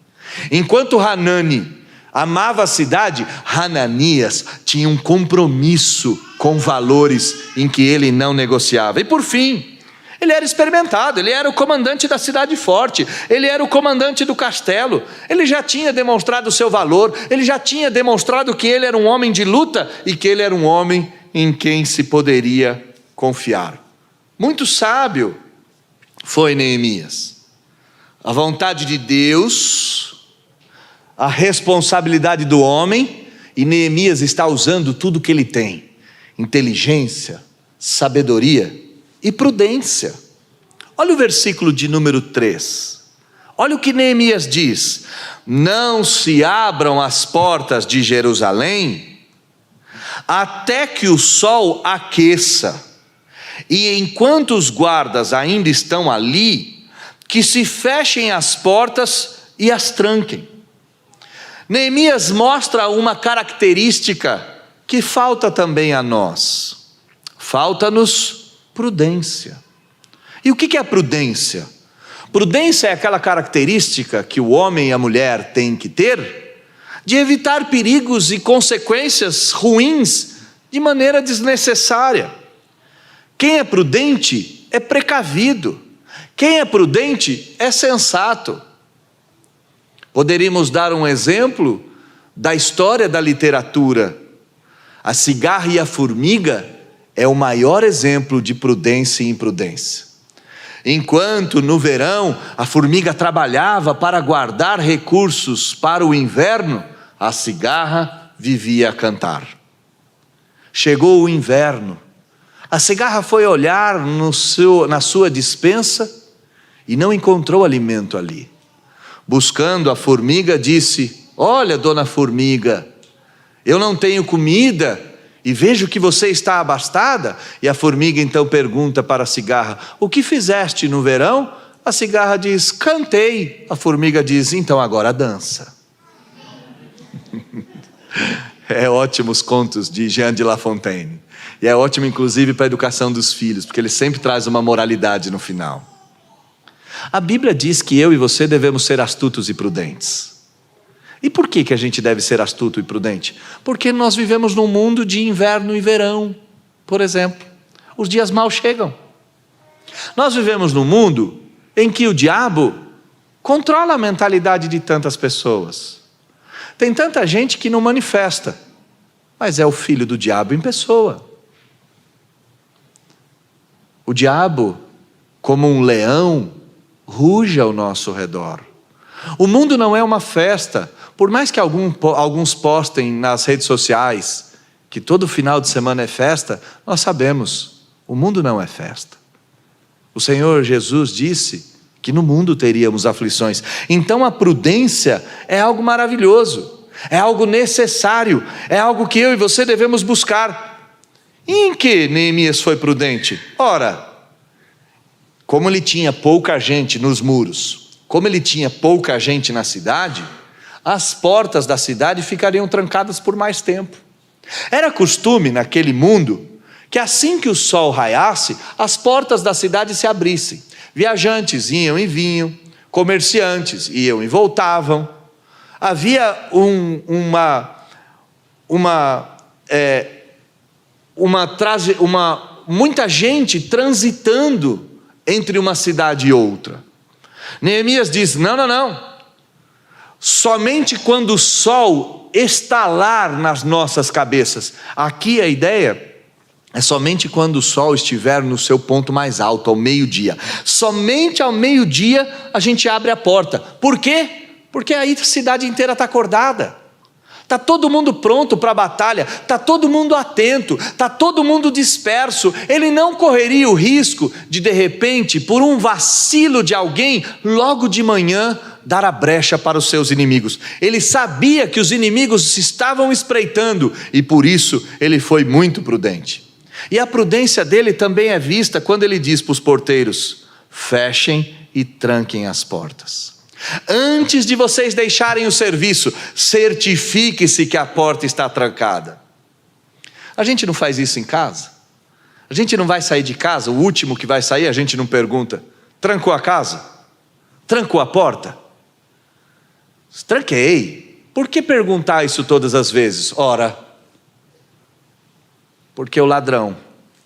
Enquanto Hanani amava a cidade, Hananias tinha um compromisso com valores em que ele não negociava. E por fim, Ele era experimentado, ele era o comandante da cidade forte, ele era o comandante do castelo, ele já tinha demonstrado o seu valor, ele já tinha demonstrado que ele era um homem de luta e que ele era um homem em quem se poderia confiar. Muito sábio foi Neemias. A vontade de Deus, a responsabilidade do homem, e Neemias está usando tudo que ele tem: inteligência, sabedoria e prudência. Olha o versículo de número 3. Olha o que Neemias diz: não se abram as portas de Jerusalém até que o sol aqueça, e enquanto os guardas ainda estão ali, que se fechem as portas e as tranquem. Neemias mostra uma característica que falta também a nós: falta-nos prudência. E o que é prudência? Prudência é aquela característica que o homem e a mulher têm que ter de evitar perigos e consequências ruins de maneira desnecessária. Quem é prudente é precavido. Quem é prudente é sensato. Poderíamos dar um exemplo da história da literatura. A cigarra e a formiga é o maior exemplo de prudência e imprudência. Enquanto no verão a formiga trabalhava para guardar recursos para o inverno, a cigarra vivia a cantar. Chegou o inverno, a cigarra foi olhar na sua despensa e não encontrou alimento ali. Buscando a formiga, disse: olha, dona formiga, eu não tenho comida e vejo que você está abastada. E a formiga então pergunta para a cigarra: o que fizeste no verão? A cigarra diz: cantei. A formiga diz: então agora dança. É ótimos contos de Jean de La Fontaine. E é ótimo inclusive para a educação dos filhos, porque ele sempre traz uma moralidade no final. A Bíblia diz que eu e você devemos ser astutos e prudentes. E por que a gente deve ser astuto e prudente? Porque nós vivemos num mundo de inverno e verão, por exemplo. Os dias maus chegam. Nós vivemos num mundo em que o diabo controla a mentalidade de tantas pessoas. Tem tanta gente que não manifesta, mas é o filho do diabo em pessoa. O diabo, como um leão, ruge ao nosso redor. O mundo não é uma festa. Por mais que alguns postem nas redes sociais que todo final de semana é festa, nós sabemos, o mundo não é festa. O Senhor Jesus disse que no mundo teríamos aflições. Então a prudência é algo maravilhoso, é algo necessário, é algo que eu e você devemos buscar. E em que Neemias foi prudente? Ora, como ele tinha pouca gente nos muros, como ele tinha pouca gente na cidade, as portas da cidade ficariam trancadas por mais tempo. Era costume naquele mundo que assim que o sol raiasse, as portas da cidade se abrissem. Viajantes iam e vinham, comerciantes iam e voltavam. Havia muita gente transitando entre uma cidade e outra. Neemias diz: não. Somente quando o sol estalar nas nossas cabeças. Aqui a ideia é somente quando o sol estiver no seu ponto mais alto, ao meio-dia. Somente ao meio-dia a gente abre a porta. Por quê? Porque aí a cidade inteira está acordada. Está todo mundo pronto para a batalha, está todo mundo atento, está todo mundo disperso. Ele não correria o risco de repente, por um vacilo de alguém, logo de manhã, dar a brecha para os seus inimigos. Ele sabia que os inimigos se estavam espreitando e por isso ele foi muito prudente. E a prudência dele também é vista quando ele diz para os porteiros: fechem e tranquem as portas. Antes de vocês deixarem o serviço, certifique-se que a porta está trancada. A gente não faz isso em casa? A gente não vai sair de casa, o último que vai sair, a gente não pergunta: trancou a casa? Trancou a porta? Tranquei. Por que perguntar isso todas as vezes? Ora, porque o ladrão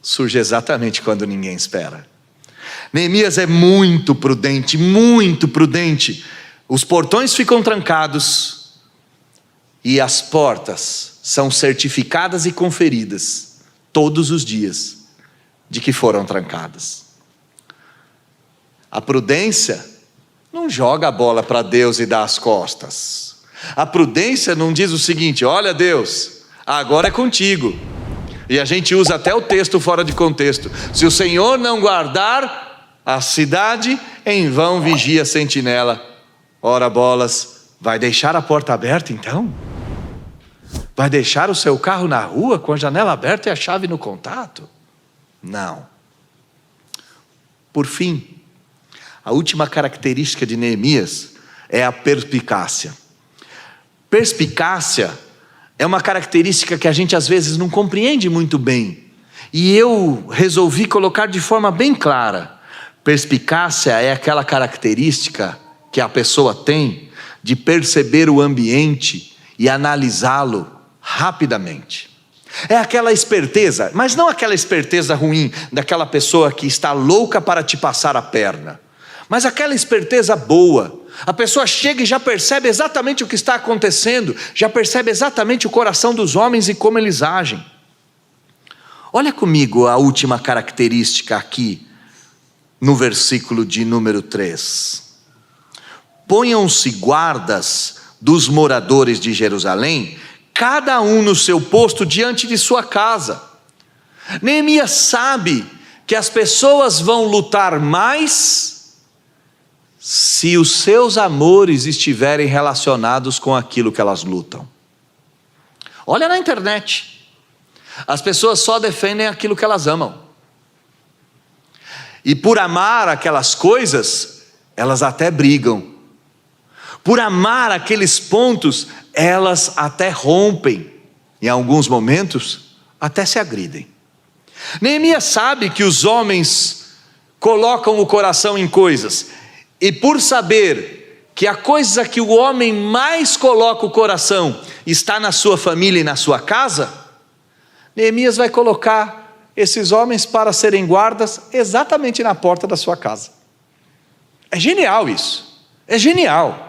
surge exatamente quando ninguém espera. Neemias é muito prudente, muito prudente. Os portões ficam trancados e as portas são certificadas e conferidas todos os dias de que foram trancadas. A prudência não joga a bola para Deus e dá as costas. A prudência não diz o seguinte: olha Deus, agora é contigo. E a gente usa até o texto fora de contexto: se o Senhor não guardar a cidade, em vão vigia a sentinela. Ora bolas, vai deixar a porta aberta então? Vai deixar o seu carro na rua com a janela aberta e a chave no contato? Não. Por fim, a última característica de Neemias é a perspicácia. Perspicácia é uma característica que a gente às vezes não compreende muito bem. E eu resolvi colocar de forma bem clara. Perspicácia é aquela característica que a pessoa tem de perceber o ambiente e analisá-lo rapidamente. É aquela esperteza, mas não aquela esperteza ruim, daquela pessoa que está louca para te passar a perna, mas aquela esperteza boa. A pessoa chega e já percebe exatamente o que está acontecendo, já percebe exatamente o coração dos homens e como eles agem. Olha comigo a última característica aqui, no versículo de número 3. Ponham-se guardas dos moradores de Jerusalém, cada um no seu posto diante de sua casa. Neemias sabe que as pessoas vão lutar mais se os seus amores estiverem relacionados com aquilo que elas lutam. Olha na internet, as pessoas só defendem aquilo que elas amam. E por amar aquelas coisas, elas até brigam. Por amar aqueles pontos, elas até rompem. Em alguns momentos, até se agridem. Neemias sabe que os homens colocam o coração em coisas. E por saber que a coisa que o homem mais coloca o coração está na sua família e na sua casa, Neemias vai colocar esses homens para serem guardas exatamente na porta da sua casa. É genial isso. É genial.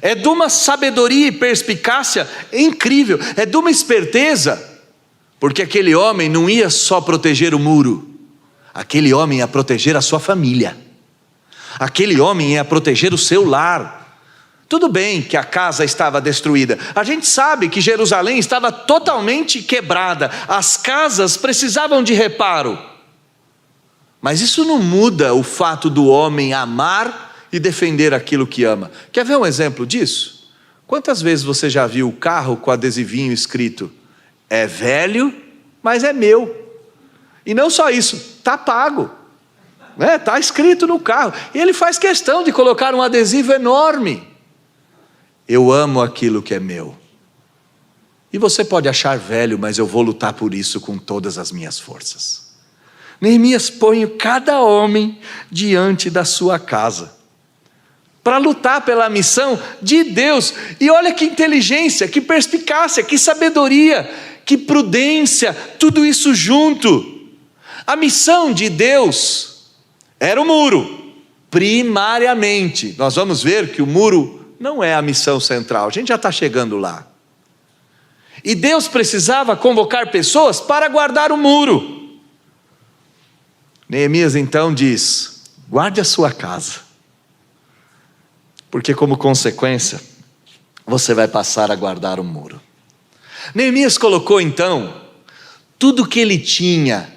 É de uma sabedoria e perspicácia incrível, é de uma esperteza, porque aquele homem não ia só proteger o muro, aquele homem ia proteger a sua família, aquele homem ia proteger o seu lar. Tudo bem que a casa estava destruída, a gente sabe que Jerusalém estava totalmente quebrada, as casas precisavam de reparo, mas isso não muda o fato do homem amar e defender aquilo que ama. Quer ver um exemplo disso? Quantas vezes você já viu o carro com adesivinho escrito: é velho, mas é meu? E não só isso, está pago, está escrito no carro, e ele faz questão de colocar um adesivo enorme: eu amo aquilo que é meu. E você pode achar velho, mas eu vou lutar por isso com todas as minhas forças. Neemias põe cada homem diante da sua casa para lutar pela missão de Deus. E olha que inteligência, que perspicácia, que sabedoria, que prudência, tudo isso junto. A missão de Deus era o muro, primariamente. Nós vamos ver que o muro não é a missão central, a gente já está chegando lá. E Deus precisava convocar pessoas para guardar o muro. Neemias então diz: guarde a sua casa, porque como consequência, você vai passar a guardar o muro. Neemias colocou então tudo que ele tinha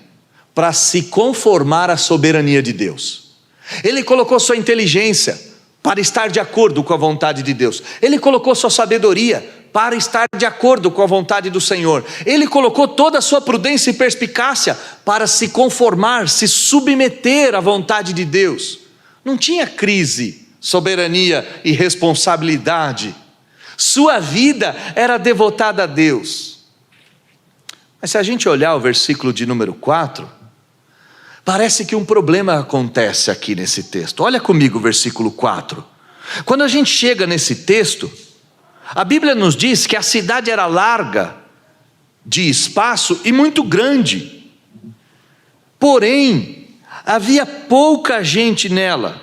para se conformar à soberania de Deus. Ele colocou sua inteligência para estar de acordo com a vontade de Deus. Ele colocou sua sabedoria para estar de acordo com a vontade do Senhor. Ele colocou toda a sua prudência e perspicácia para se conformar, se submeter à vontade de Deus. Não tinha crise, soberania e responsabilidade. Sua vida era devotada a Deus. Mas se a gente olhar o versículo de número 4, parece que um problema acontece aqui nesse texto. Olha comigo o versículo 4. Quando a gente chega nesse texto, a Bíblia nos diz que a cidade era larga de espaço e muito grande. Porém, havia pouca gente nela.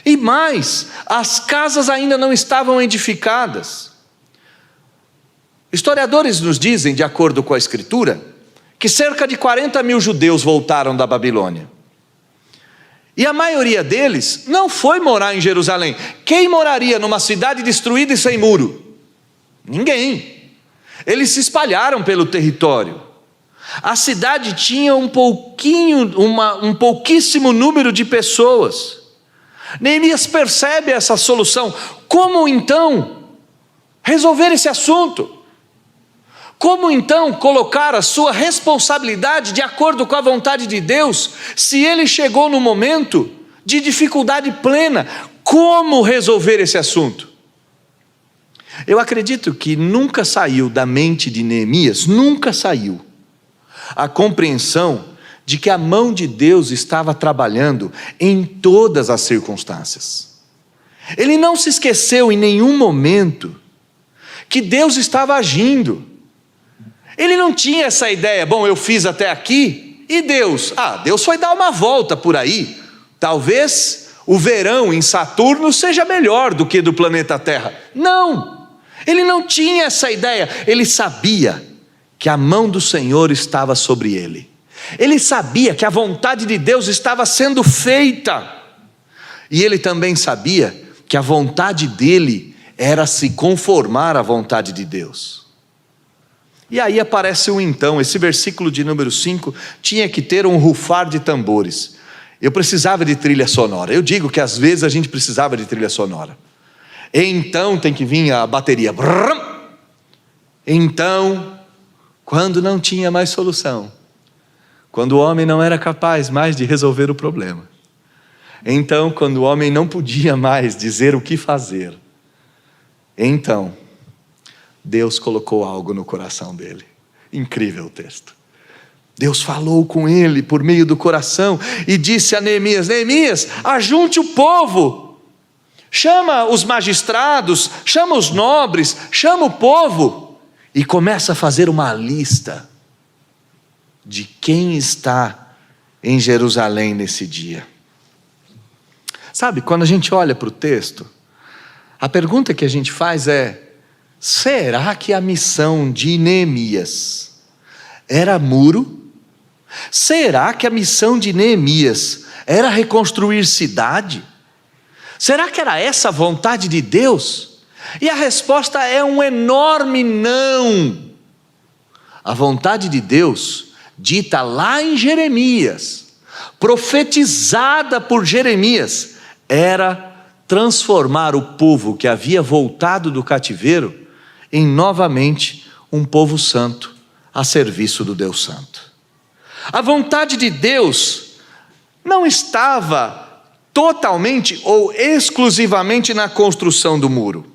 E mais, as casas ainda não estavam edificadas. Historiadores nos dizem, de acordo com a Escritura, que cerca de 40 mil judeus voltaram da Babilônia. E a maioria deles não foi morar em Jerusalém. Quem moraria numa cidade destruída e sem muro? Ninguém. Eles se espalharam pelo território. A cidade tinha um pouquíssimo número de pessoas. Neemias percebe essa solução. Como então resolver esse assunto? Como então colocar a sua responsabilidade de acordo com a vontade de Deus, se ele chegou no momento de dificuldade plena? Como resolver esse assunto? Eu acredito que nunca saiu da mente de Neemias, nunca saiu, a compreensão de que a mão de Deus estava trabalhando em todas as circunstâncias. Ele não se esqueceu em nenhum momento que Deus estava agindo. Ele não tinha essa ideia, bom, eu fiz até aqui, e Deus? Deus foi dar uma volta por aí. Talvez o verão em Saturno seja melhor do que do planeta Terra. Não, ele não tinha essa ideia. Ele sabia que a mão do Senhor estava sobre ele. Ele sabia que a vontade de Deus estava sendo feita. E ele também sabia que a vontade dele era se conformar à vontade de Deus. E aí aparece o então. Esse versículo de número 5 tinha que ter um rufar de tambores. Eu precisava de trilha sonora. Eu digo que às vezes a gente precisava de trilha sonora. Então tem que vir a bateria. Então, quando não tinha mais solução, quando o homem não era capaz mais de resolver o problema, então quando o homem não podia mais dizer o que fazer, então Deus colocou algo no coração dele. Incrível o texto. Deus falou com ele por meio do coração e disse a Neemias: Neemias, ajunte o povo, chama os magistrados, chama os nobres, chama o povo e começa a fazer uma lista de quem está em Jerusalém nesse dia. Sabe, quando a gente olha para o texto, a pergunta que a gente faz é: será que a missão de Neemias era muro? Será que a missão de Neemias era reconstruir cidade? Será que era essa a vontade de Deus? E a resposta é um enorme não. A vontade de Deus, dita lá em Jeremias, profetizada por Jeremias, era transformar o povo que havia voltado do cativeiro em novamente um povo santo, a serviço do Deus Santo. A vontade de Deus não estava totalmente ou exclusivamente na construção do muro.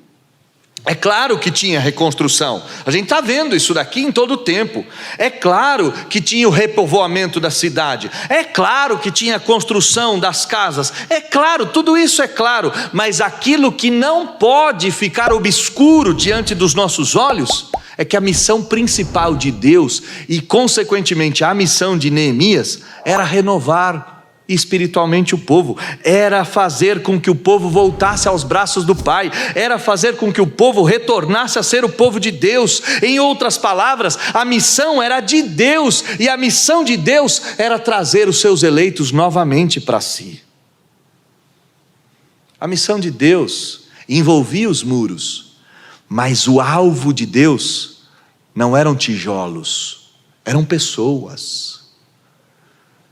É claro que tinha reconstrução, a gente está vendo isso daqui em todo o tempo. É claro que tinha o repovoamento da cidade, é claro que tinha a construção das casas, é claro, tudo isso é claro, mas aquilo que não pode ficar obscuro diante dos nossos olhos é que a missão principal de Deus e consequentemente a missão de Neemias era renovar espiritualmente o povo, era fazer com que o povo voltasse aos braços do Pai, era fazer com que o povo retornasse a ser o povo de Deus. Em outras palavras, a missão era de Deus, e a missão de Deus era trazer os seus eleitos novamente para si. A missão de Deus envolvia os muros, mas o alvo de Deus não eram tijolos, eram pessoas.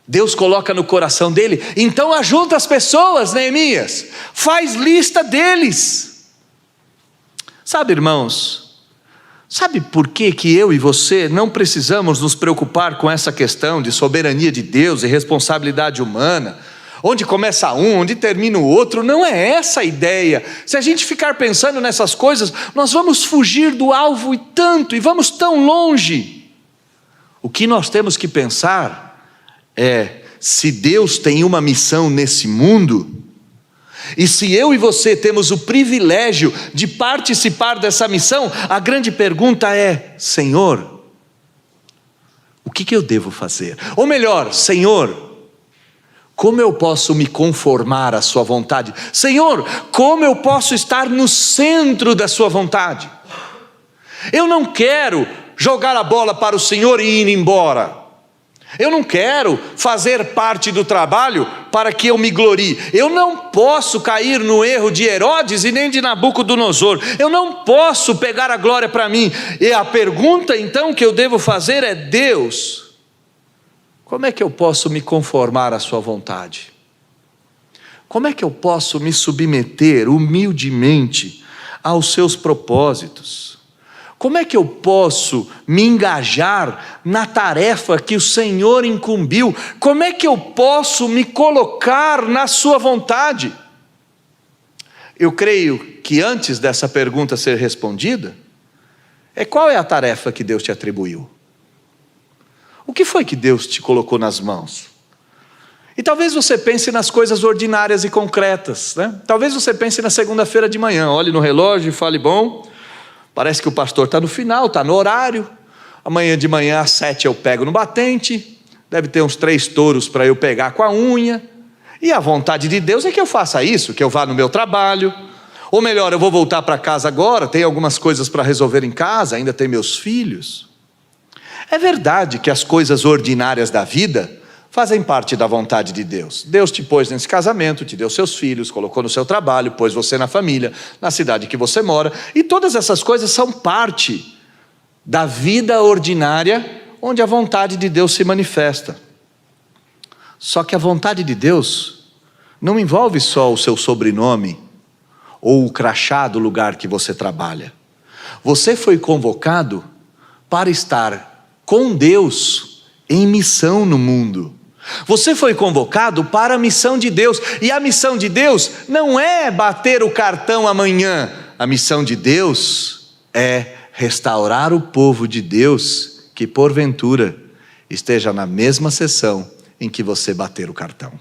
Deus coloca no coração dele: então ajunta as pessoas, Neemias, faz lista deles. Sabe, irmãos, sabe por que eu e você não precisamos nos preocupar com essa questão de soberania de Deus e responsabilidade humana? Onde começa um, onde termina o outro? Não é essa a ideia. Se a gente ficar pensando nessas coisas, nós vamos fugir do alvo e vamos tão longe. O que nós temos que pensar é: se Deus tem uma missão nesse mundo, e se eu e você temos o privilégio de participar dessa missão, a grande pergunta é: Senhor, o que eu devo fazer? Ou melhor, Senhor, como eu posso me conformar à sua vontade? Senhor, como eu posso estar no centro da sua vontade? Eu não quero jogar a bola para o Senhor e ir embora. Eu não quero fazer parte do trabalho para que eu me glorie. Eu não posso cair no erro de Herodes e nem de Nabucodonosor. Eu não posso pegar a glória para mim. E a pergunta então que eu devo fazer é: Deus, como é que eu posso me conformar à sua vontade? Como é que eu posso me submeter humildemente aos seus propósitos? Como é que eu posso me engajar na tarefa que o Senhor incumbiu? Como é que eu posso me colocar na sua vontade? Eu creio que antes dessa pergunta ser respondida, qual é a tarefa que Deus te atribuiu? O que foi que Deus te colocou nas mãos? E talvez você pense nas coisas ordinárias e concretas, né? Talvez você pense na segunda-feira de manhã, olhe no relógio e fale: bom, parece que o pastor está no final, está no horário. Amanhã de manhã às 7 eu pego no batente. Deve ter uns 3 touros para eu pegar com a unha. E a vontade de Deus é que eu faça isso, que eu vá no meu trabalho. Ou melhor, eu vou voltar para casa agora, tem algumas coisas para resolver em casa, ainda tem meus filhos. É verdade que as coisas ordinárias da vida fazem parte da vontade de Deus. Deus te pôs nesse casamento, te deu seus filhos, colocou no seu trabalho, pôs você na família, na cidade que você mora, e todas essas coisas são parte da vida ordinária, onde a vontade de Deus se manifesta. Só que a vontade de Deus não envolve só o seu sobrenome, ou o crachá do lugar que você trabalha. Você foi convocado para estar com Deus em missão no mundo. Você foi convocado para a missão de Deus, e a missão de Deus não é bater o cartão amanhã. A missão de Deus é restaurar o povo de Deus que porventura esteja na mesma sessão em que você bater o cartão.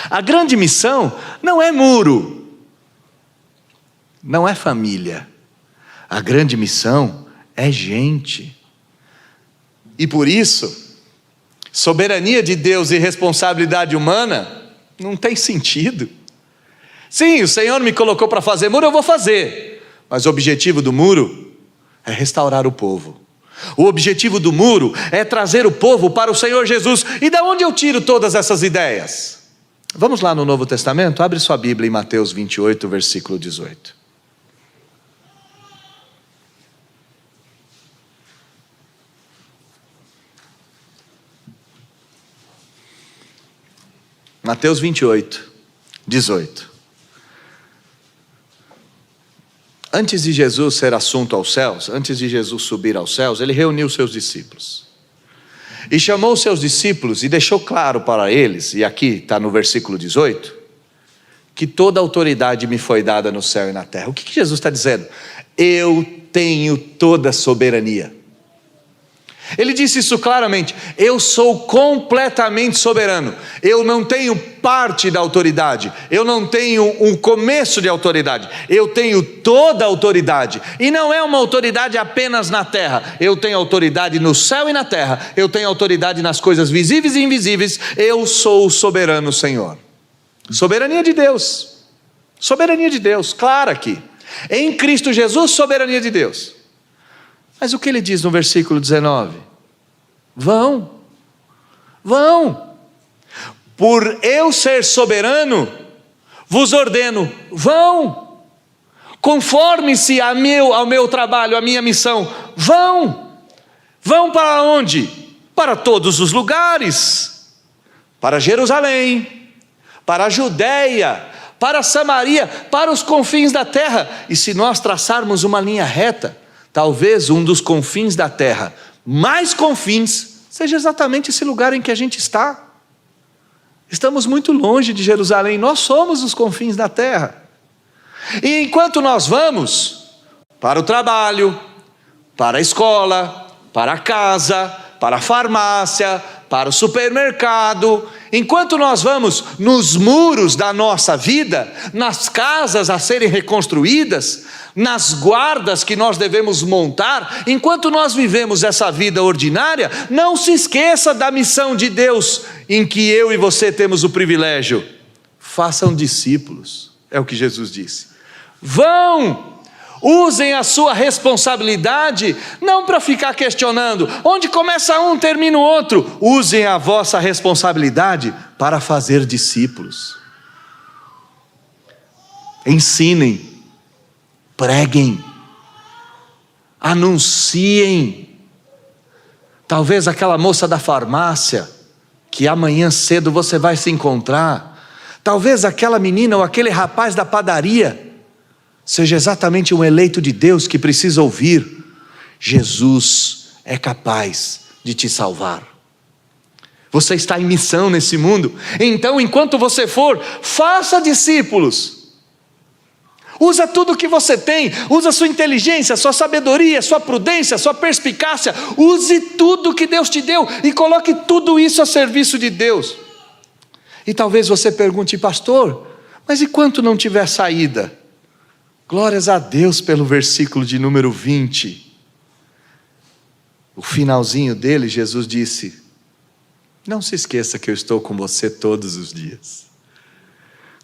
A grande missão não é muro, não é família. A grande missão é gente. E por isso, soberania de Deus e responsabilidade humana não tem sentido. Sim, o Senhor me colocou para fazer muro, eu vou fazer. Mas o objetivo do muro é restaurar o povo. O objetivo do muro é trazer o povo para o Senhor Jesus. E da onde eu tiro todas essas ideias? Vamos lá no Novo Testamento, abre sua Bíblia em Mateus 28, versículo 18. Mateus 28, 18. Antes de Jesus ser assunto aos céus, antes de Jesus subir aos céus, ele reuniu seus discípulos. E chamou seus discípulos e deixou claro para eles, e aqui está no versículo 18, que toda autoridade me foi dada no céu e na terra. O que Jesus está dizendo? Eu tenho toda a soberania. Ele disse isso claramente: eu sou completamente soberano, eu não tenho parte da autoridade, eu não tenho um começo de autoridade, eu tenho toda a autoridade, e não é uma autoridade apenas na terra, eu tenho autoridade no céu e na terra, eu tenho autoridade nas coisas visíveis e invisíveis, eu sou o soberano Senhor. Soberania de Deus, clara aqui, em Cristo Jesus, soberania de Deus. Mas o que ele diz no versículo 19? Vão, por eu ser soberano, vos ordeno, vão, conforme-se ao meu trabalho, à minha missão, vão para onde? Para todos os lugares, para Jerusalém, para a Judéia, para Samaria, para os confins da terra. E se nós traçarmos uma linha reta, talvez um dos confins da terra, mais confins, seja exatamente esse lugar em que a gente está. Estamos muito longe de Jerusalém, nós somos os confins da terra. E enquanto nós vamos para o trabalho, para a escola, para a casa, para a farmácia, para o supermercado, Enquanto nós vamos nos muros da nossa vida, nas casas a serem reconstruídas, nas guardas que nós devemos montar, enquanto nós vivemos essa vida ordinária, não se esqueça da missão de Deus, em que eu e você temos o privilégio. Façam discípulos, é o que Jesus disse. Vão! Usem a sua responsabilidade, não para ficar questionando, onde começa um, termina o outro. Usem a vossa responsabilidade para fazer discípulos. Ensinem, preguem, anunciem. Talvez aquela moça da farmácia, que amanhã cedo você vai se encontrar. Talvez aquela menina ou aquele rapaz da padaria, seja exatamente um eleito de Deus que precisa ouvir: Jesus é capaz de te salvar. Você está em missão nesse mundo, então enquanto você for, faça discípulos. Usa tudo o que você tem, usa sua inteligência, sua sabedoria, sua prudência, sua perspicácia, use tudo que Deus te deu e coloque tudo isso a serviço de Deus. E talvez você pergunte: pastor, mas e quanto não tiver saída? Glórias a Deus pelo versículo de número 20. O finalzinho dele, Jesus disse: não se esqueça que eu estou com você todos os dias.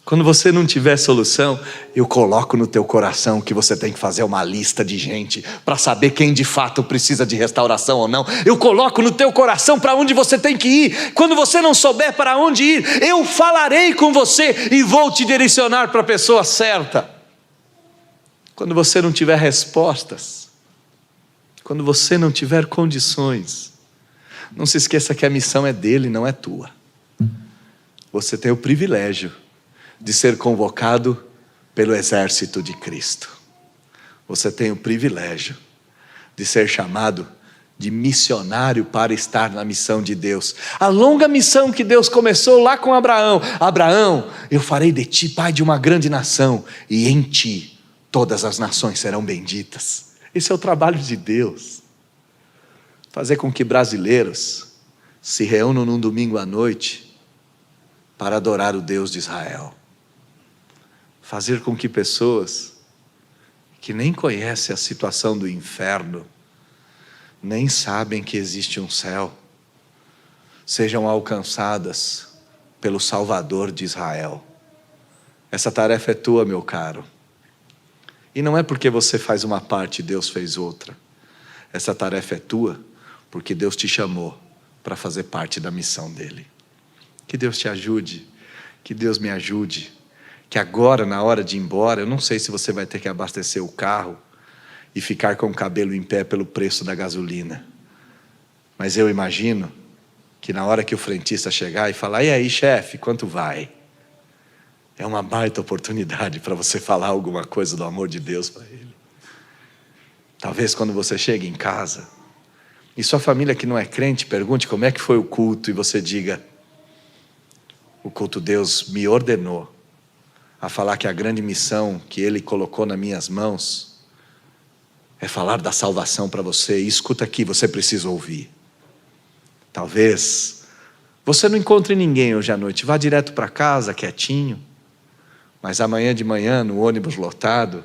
Quando você não tiver solução, eu coloco no teu coração que você tem que fazer uma lista de gente para saber quem de fato precisa de restauração ou não. Eu coloco no teu coração para onde você tem que ir. Quando você não souber para onde ir, eu falarei com você e vou te direcionar para a pessoa certa. Quando você não tiver respostas, quando você não tiver condições, não se esqueça que a missão é dele, não é tua. Você tem o privilégio de ser convocado pelo exército de Cristo. Você tem o privilégio de ser chamado de missionário para estar na missão de Deus. A longa missão que Deus começou lá com Abraão. Abraão, eu farei de ti pai de uma grande nação, e em ti todas as nações serão benditas. Esse é o trabalho de Deus. Fazer com que brasileiros se reúnam num domingo à noite para adorar o Deus de Israel. Fazer com que pessoas que nem conhecem a situação do inferno, nem sabem que existe um céu, sejam alcançadas pelo Salvador de Israel. Essa tarefa é tua, meu caro. E não é porque você faz uma parte e Deus fez outra. Essa tarefa é tua porque Deus te chamou para fazer parte da missão dele. Que Deus te ajude, que Deus me ajude, que agora, na hora de ir embora, eu não sei se você vai ter que abastecer o carro e ficar com o cabelo em pé pelo preço da gasolina, mas eu imagino que na hora que o frentista chegar e falar: e aí, chefe, quanto vai? É uma baita oportunidade para você falar alguma coisa do amor de Deus para ele. Talvez quando você chega em casa e sua família que não é crente pergunte como é que foi o culto, e você diga: o culto Deus me ordenou a falar que a grande missão que Ele colocou nas minhas mãos é falar da salvação para você. E escuta aqui, você precisa ouvir. Talvez você não encontre ninguém hoje à noite, vá direto para casa, quietinho. Mas amanhã de manhã, no ônibus lotado,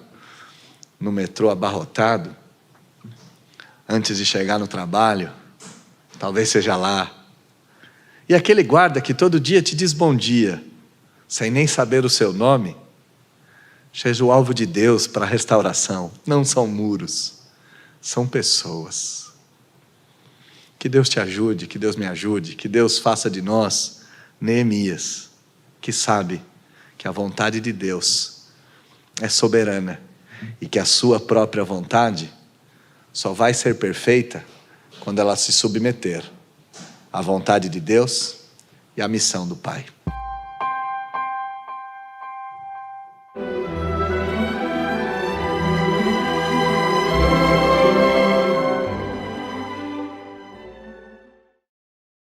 no metrô abarrotado, antes de chegar no trabalho, talvez seja lá. E aquele guarda que todo dia te diz bom dia, sem nem saber o seu nome, seja o alvo de Deus para a restauração. Não são muros, são pessoas. Que Deus te ajude, que Deus me ajude, que Deus faça de nós Neemias, que sabe que a vontade de Deus é soberana e que a sua própria vontade só vai ser perfeita quando ela se submeter à vontade de Deus e à missão do Pai.